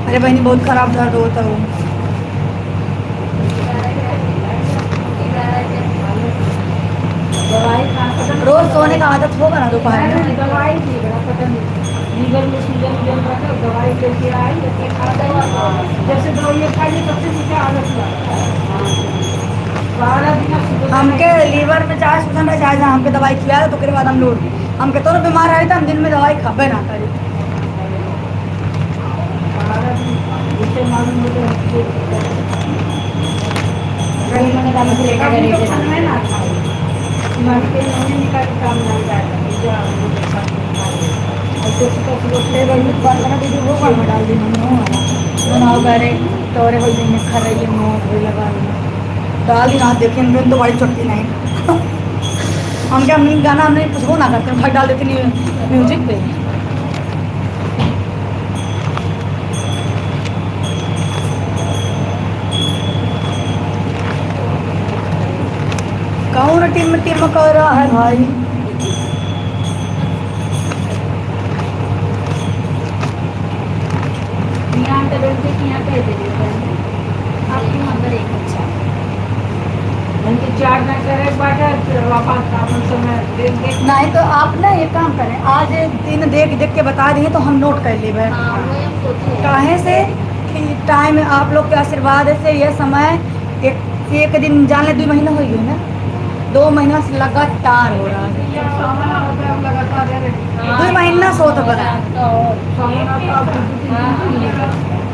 अरे बहनी बहुत खराब दर्द होता है। रोज सोने का आदत होगा ना दोपहर में। दवाई थी बड़ा पता नहीं, लीवर में सूजन जल रहा था, दवाई लेके आई, लेके खा दवा, जैसे दवाई खाई तब से नीचे आदत हुआ 12 दिन। हमके लीवर में चाहे सूजन रहे चाहे हमके दवाई खिला तो उसके बाद हम लोग हमके तो बीमार रहे थे, हम दिन में दवाई खाबे ना करी। 12 दिन जिससे मालूम होते हैं ना खाए मन के नहीं निकाल काम नहीं जाएगा, डाल दी बनाओ करे तोरे हो दिन खा रही है मोह लगा डाल दी ना देखे तो बड़ी चुटकी नहीं हम क्या हम गाना हमने कुछ हो ना करते भाई डाल देते नहीं म्यूजिक पे। कौन टिम टिम कर रहा है भाई? यहाँ पे बोलते कि यहाँ पे दे देते हैं आपके वहाँ पर एक अच्छा उनके चार ना करे बाटा वापस अपन समय देंगे। नहीं तो आप ना एक काम करें, आज दिन देख देख के बता दिए तो हम नोट कर ले हाँ वो हम सोचे काहे से कि टाइम आप लोग के आशीर्वाद से ये समय एक दिन जान ले 2 महीना हो गए ना, 2 महीना से लगातार हो रहा है, लगातार 2 महीना सो तो बता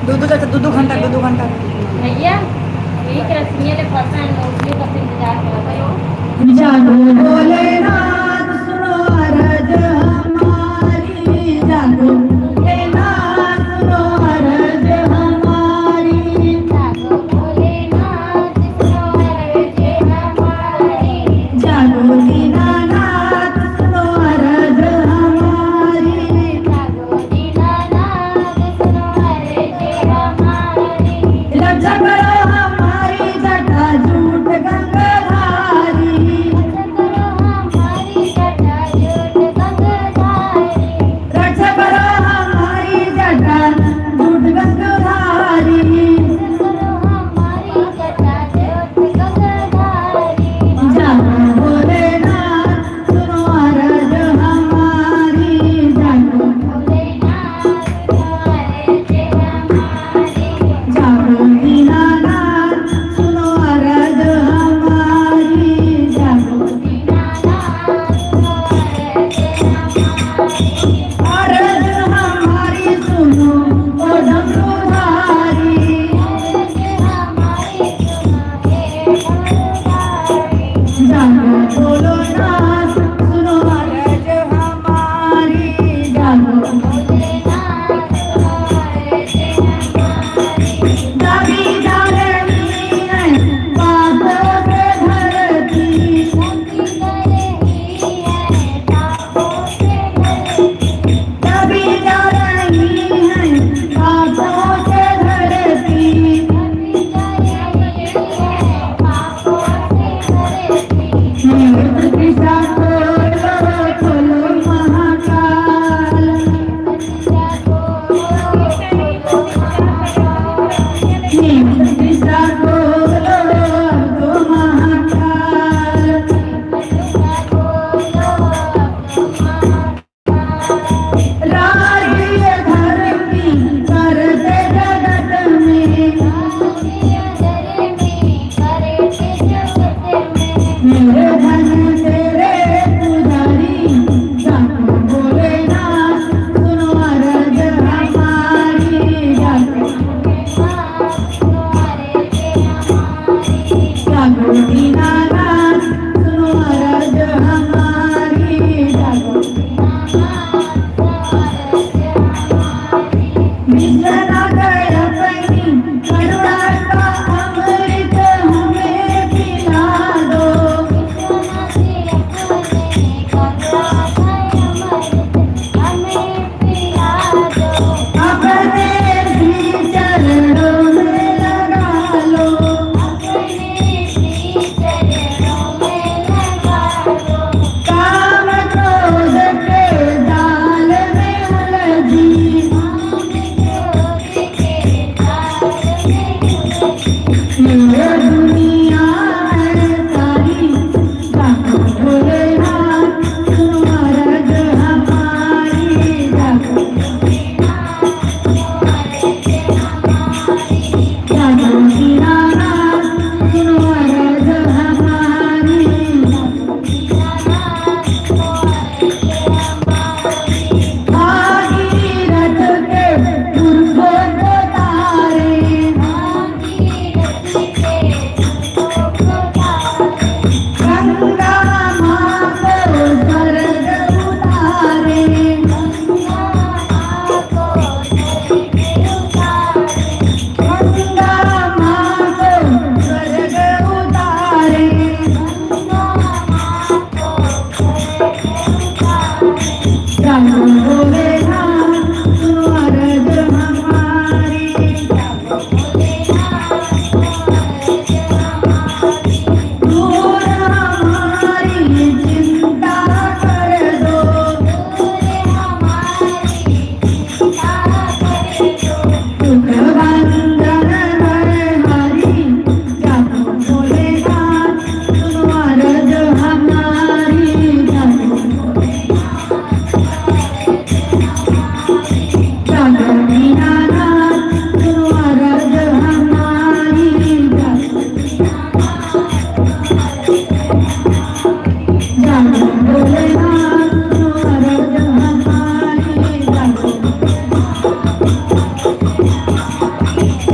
दो घंटा भैया यही कि रश्मिया ने फंसा है उसके बस इंतजार कर रहा है। जागो भोलेनाथ सुनो अरज हमारी, जागो भोलेनाथ सुनो अरज हमारी। बना कर अपनी करुणा का अमृत हमें पिला दो। अपने श्री चरणों में लगा लो। काम क्रोध के जाल में उलझी ये दुनिया है सारी, जाको भोलेनाथ सुनो अरज हमारी। जाको दीनानाथ सुनो अरज हमारी। भागीरथ के पुरखों को तारे, गंगा माँ को स्वर्ग उतारे। गंगा माँ को स्वर्ग उतारे। जाको भोलेनाथ सुनो अरज हमारी। दूर हमारी चिंता कर दो। दुख बंधन हरि, जाको भोलेनाथ सुनो अरज हमारी। जाको दीनानाथ सुनो अरज हमारी। जाको भोलेनाथ सुनो अरज हमारी।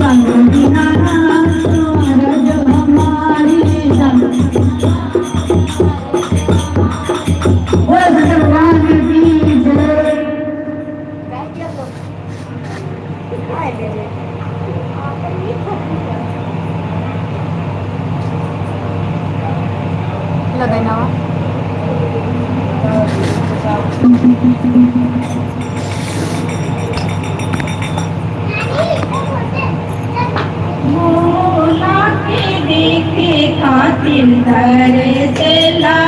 जाको दीनानाथ सुनो अरज हमारी। बोलो शंकर भगवान की जय। भोला के देखे खातिर धरे से ला